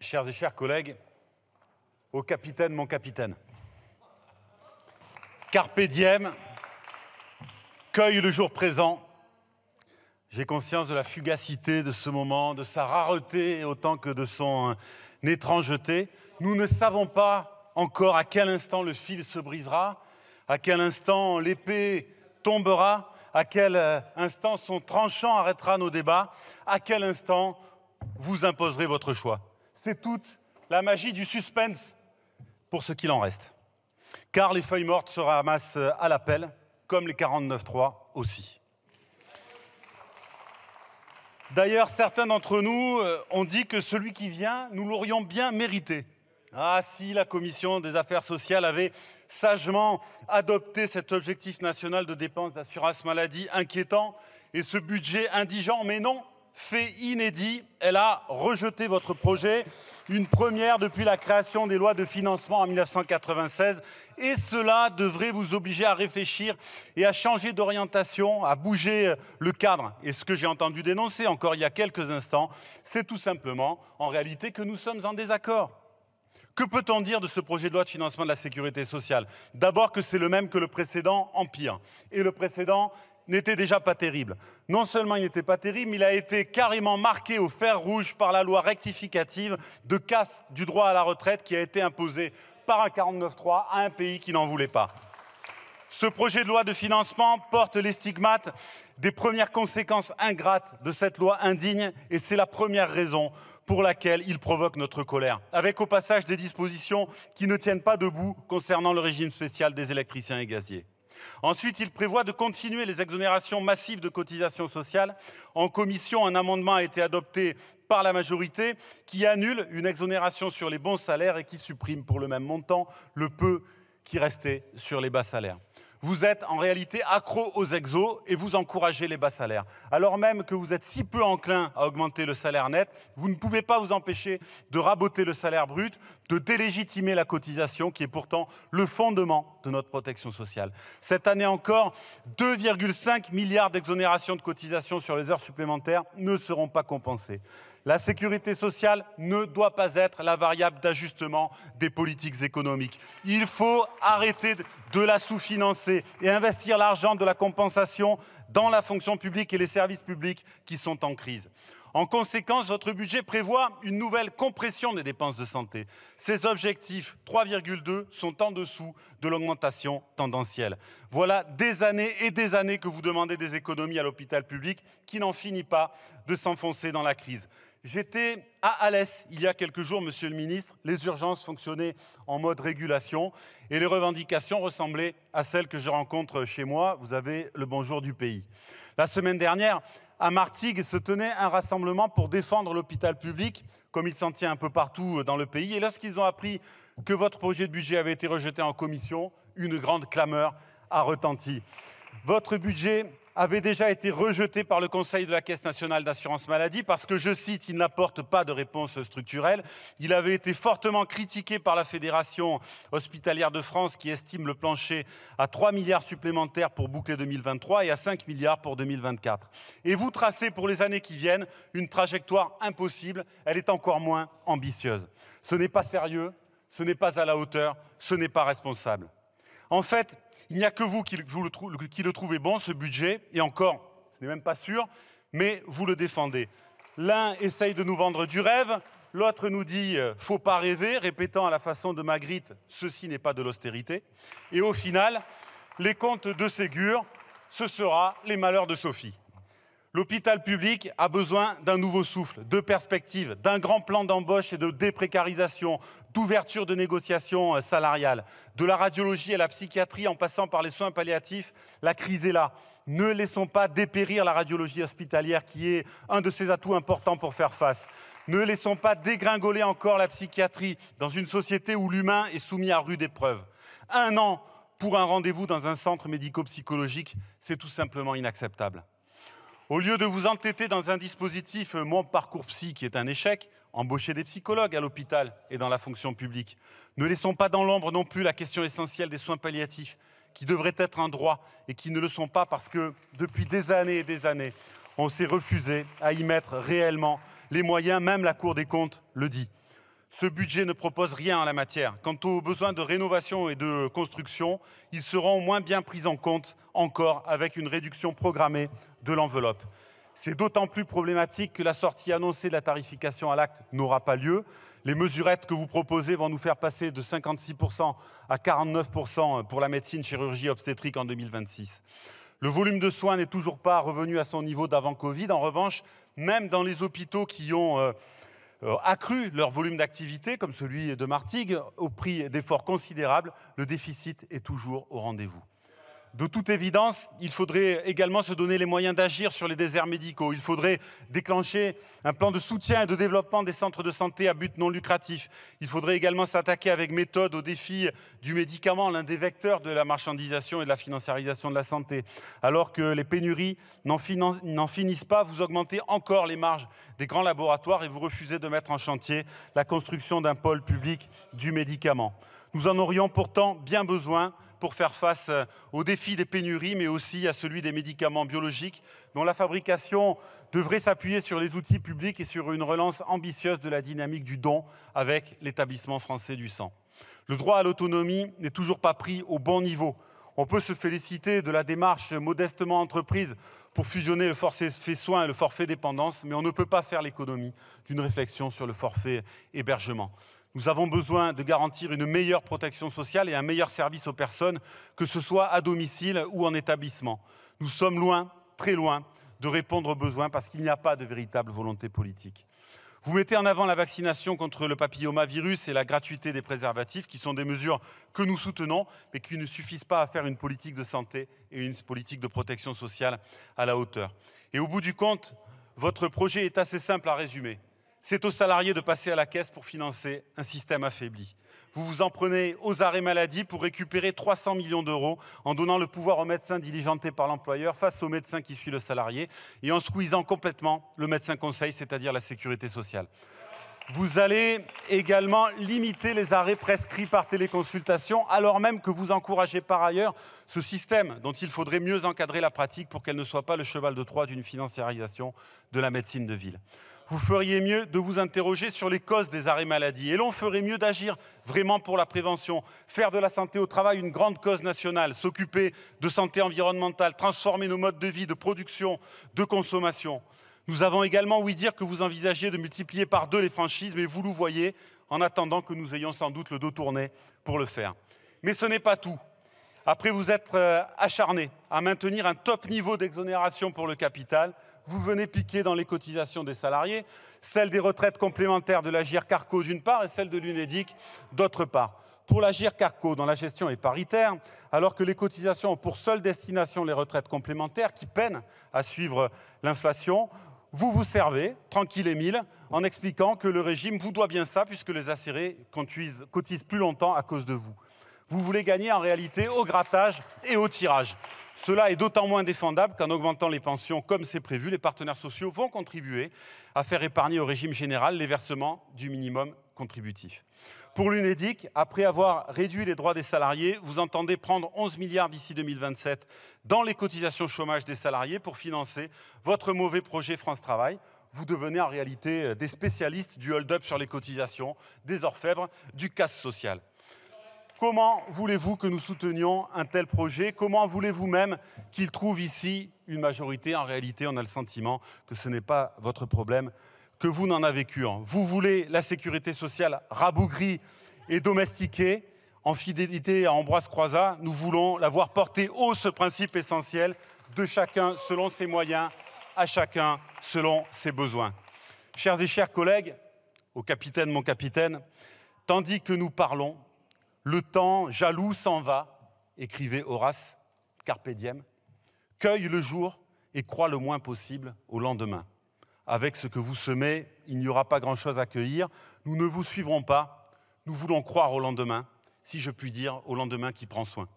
chères et chers collègues, au capitaine, mon capitaine. Carpe diem, cueille le jour présent. J'ai conscience de la fugacité de ce moment, de sa rareté autant que de son étrangeté. Nous ne savons pas encore à quel instant le fil se brisera, à quel instant l'épée tombera, à quel instant son tranchant arrêtera nos débats, à quel instant vous imposerez votre choix. C'est toute la magie du suspense pour ce qu'il en reste. Car les feuilles mortes se ramassent à l'appel, comme les 49.3 aussi. D'ailleurs, certains d'entre nous ont dit que celui qui vient, nous l'aurions bien mérité. Ah, si la Commission des affaires sociales avait sagement adopté cet objectif national de dépenses d'assurance maladie inquiétant et ce budget indigent, mais non, fait inédit, elle a rejeté votre projet, une première depuis la création des lois de financement en 1996, et cela devrait vous obliger à réfléchir et à changer d'orientation, à bouger le cadre. Et ce que j'ai entendu dénoncer encore il y a quelques instants, c'est tout simplement, en réalité, que nous sommes en désaccord. Que peut-on dire de ce projet de loi de financement de la sécurité sociale? D'abord que c'est le même que le précédent en pire. Et le précédent n'était déjà pas terrible. Non seulement il n'était pas terrible, mais il a été carrément marqué au fer rouge par la loi rectificative de casse du droit à la retraite qui a été imposée par un 49.3 à un pays qui n'en voulait pas. Ce projet de loi de financement porte les stigmates des premières conséquences ingrates de cette loi indigne et c'est la première raison pour laquelle il provoque notre colère, avec au passage des dispositions qui ne tiennent pas debout concernant le régime spécial des électriciens et gaziers. Ensuite, il prévoit de continuer les exonérations massives de cotisations sociales. En commission, un amendement a été adopté par la majorité qui annule une exonération sur les bons salaires et qui supprime pour le même montant le peu qui restait sur les bas salaires. Vous êtes en réalité accro aux exos et vous encouragez les bas salaires. Alors même que vous êtes si peu enclin à augmenter le salaire net, vous ne pouvez pas vous empêcher de raboter le salaire brut, de délégitimer la cotisation qui est pourtant le fondement de notre protection sociale. Cette année encore, 2,5 milliards d'exonérations de cotisations sur les heures supplémentaires ne seront pas compensées. La sécurité sociale ne doit pas être la variable d'ajustement des politiques économiques. Il faut arrêter de la sous-financer et investir l'argent de la compensation dans la fonction publique et les services publics qui sont en crise. En conséquence, votre budget prévoit une nouvelle compression des dépenses de santé. Ces objectifs, 3,2, sont en dessous de l'augmentation tendancielle. Voilà des années et des années que vous demandez des économies à l'hôpital public qui n'en finit pas de s'enfoncer dans la crise. J'étais à Alès il y a quelques jours, monsieur le ministre. Les urgences fonctionnaient en mode régulation et les revendications ressemblaient à celles que je rencontre chez moi. Vous avez le bonjour du pays. La semaine dernière, à Martigues se tenait un rassemblement pour défendre l'hôpital public, comme il s'en tient un peu partout dans le pays. Et lorsqu'ils ont appris que votre projet de budget avait été rejeté en commission, une grande clameur a retenti. Votre budget avait déjà été rejeté par le Conseil de la Caisse nationale d'assurance maladie parce que, je cite, il n'apporte pas de réponse structurelle. Il avait été fortement critiqué par la Fédération hospitalière de France qui estime le plancher à 3 milliards supplémentaires pour boucler 2023 et à 5 milliards pour 2024. Et vous tracez pour les années qui viennent une trajectoire impossible, elle est encore moins ambitieuse. Ce n'est pas sérieux, ce n'est pas à la hauteur, ce n'est pas responsable. En fait, il n'y a que vous qui le trouvez bon, ce budget, et encore, ce n'est même pas sûr, mais vous le défendez. L'un essaye de nous vendre du rêve, l'autre nous dit « faut pas rêver », répétant à la façon de Magritte « ceci n'est pas de l'austérité ». Et au final, les comptes de Ségur, ce sera les malheurs de Sophie. L'hôpital public a besoin d'un nouveau souffle, de perspectives, d'un grand plan d'embauche et de déprécarisation, d'ouverture de négociations salariales. De la radiologie à la psychiatrie en passant par les soins palliatifs, la crise est là. Ne laissons pas dépérir la radiologie hospitalière qui est un de ses atouts importants pour faire face. Ne laissons pas dégringoler encore la psychiatrie dans une société où l'humain est soumis à rude épreuve. 1 an pour un rendez-vous dans un centre médico-psychologique, c'est tout simplement inacceptable. Au lieu de vous entêter dans un dispositif Mon Parcours Psy qui est un échec, embauchez des psychologues à l'hôpital et dans la fonction publique. Ne laissons pas dans l'ombre non plus la question essentielle des soins palliatifs qui devraient être un droit et qui ne le sont pas parce que depuis des années et des années, on s'est refusé à y mettre réellement les moyens, même la Cour des comptes le dit. Ce budget ne propose rien en la matière. Quant aux besoins de rénovation et de construction, ils seront moins bien pris en compte encore avec une réduction programmée de l'enveloppe. C'est d'autant plus problématique que la sortie annoncée de la tarification à l'acte n'aura pas lieu. Les mesurettes que vous proposez vont nous faire passer de 56% à 49% pour la médecine, chirurgie, obstétrique en 2026. Le volume de soins n'est toujours pas revenu à son niveau d'avant Covid. En revanche, même dans les hôpitaux qui ont accru leur volume d'activité, comme celui de Martigues, au prix d'efforts considérables, le déficit est toujours au rendez-vous. De toute évidence, il faudrait également se donner les moyens d'agir sur les déserts médicaux. Il faudrait déclencher un plan de soutien et de développement des centres de santé à but non lucratif. Il faudrait également s'attaquer avec méthode au défi du médicament, l'un des vecteurs de la marchandisation et de la financiarisation de la santé. Alors que les pénuries n'en finissent pas, vous augmentez encore les marges des grands laboratoires et vous refusez de mettre en chantier la construction d'un pôle public du médicament. Nous en aurions pourtant bien besoin pour faire face au défi des pénuries, mais aussi à celui des médicaments biologiques, dont la fabrication devrait s'appuyer sur les outils publics et sur une relance ambitieuse de la dynamique du don avec l'Établissement français du sang. Le droit à l'autonomie n'est toujours pas pris au bon niveau. On peut se féliciter de la démarche modestement entreprise pour fusionner le forfait soins et le forfait dépendance, mais on ne peut pas faire l'économie d'une réflexion sur le forfait hébergement. Nous avons besoin de garantir une meilleure protection sociale et un meilleur service aux personnes, que ce soit à domicile ou en établissement. Nous sommes loin, très loin, de répondre aux besoins parce qu'il n'y a pas de véritable volonté politique. Vous mettez en avant la vaccination contre le papillomavirus et la gratuité des préservatifs, qui sont des mesures que nous soutenons, mais qui ne suffisent pas à faire une politique de santé et une politique de protection sociale à la hauteur. Et au bout du compte, votre projet est assez simple à résumer. C'est aux salariés de passer à la caisse pour financer un système affaibli. Vous vous en prenez aux arrêts maladie pour récupérer 300 millions d'euros en donnant le pouvoir aux médecins diligentés par l'employeur face au médecin qui suit le salarié et en squeezant complètement le médecin conseil, c'est-à-dire la sécurité sociale. Vous allez également limiter les arrêts prescrits par téléconsultation, alors même que vous encouragez par ailleurs ce système dont il faudrait mieux encadrer la pratique pour qu'elle ne soit pas le cheval de Troie d'une financiarisation de la médecine de ville. Vous feriez mieux de vous interroger sur les causes des arrêts maladie. Et l'on ferait mieux d'agir vraiment pour la prévention, faire de la santé au travail une grande cause nationale, s'occuper de santé environnementale, transformer nos modes de vie, de production, de consommation. Nous avons également ouï dire que vous envisagiez de multiplier par 2 les franchises, mais vous le voyez, en attendant que nous ayons sans doute le dos tourné pour le faire. Mais ce n'est pas tout. Après vous être acharné à maintenir un top niveau d'exonération pour le capital, vous venez piquer dans les cotisations des salariés, celles des retraites complémentaires de l'Agirc-Arrco d'une part et celles de l'Unédic d'autre part. Pour l'Agirc-Arrco, dont la gestion est paritaire, alors que les cotisations ont pour seule destination les retraites complémentaires qui peinent à suivre l'inflation, vous vous servez, tranquille Émile, en expliquant que le régime vous doit bien ça puisque les acérés cotisent plus longtemps à cause de vous. Vous voulez gagner en réalité au grattage et au tirage. Cela est d'autant moins défendable qu'en augmentant les pensions comme c'est prévu, les partenaires sociaux vont contribuer à faire épargner au régime général les versements du minimum contributif. Pour l'Unédic, après avoir réduit les droits des salariés, vous entendez prendre 11 milliards d'ici 2027 dans les cotisations chômage des salariés pour financer votre mauvais projet France Travail. Vous devenez en réalité des spécialistes du hold-up sur les cotisations, des orfèvres, du casse social. Comment voulez-vous que nous soutenions un tel projet? Comment voulez-vous même qu'il trouve ici une majorité? En réalité, on a le sentiment que ce n'est pas votre problème, que vous n'en avez qu'un. Vous voulez la sécurité sociale rabougrie et domestiquée. En fidélité à Ambroise Croizat, nous voulons la voir porter haut ce principe essentiel de chacun selon ses moyens, à chacun selon ses besoins. Chers et chers collègues, au capitaine, mon capitaine, tandis que nous parlons, le temps jaloux s'en va, écrivait Horace, carpe diem, cueille le jour et croit le moins possible au lendemain. Avec ce que vous semez, il n'y aura pas grand-chose à cueillir. Nous ne vous suivrons pas. Nous voulons croire au lendemain, si je puis dire, au lendemain qui prend soin.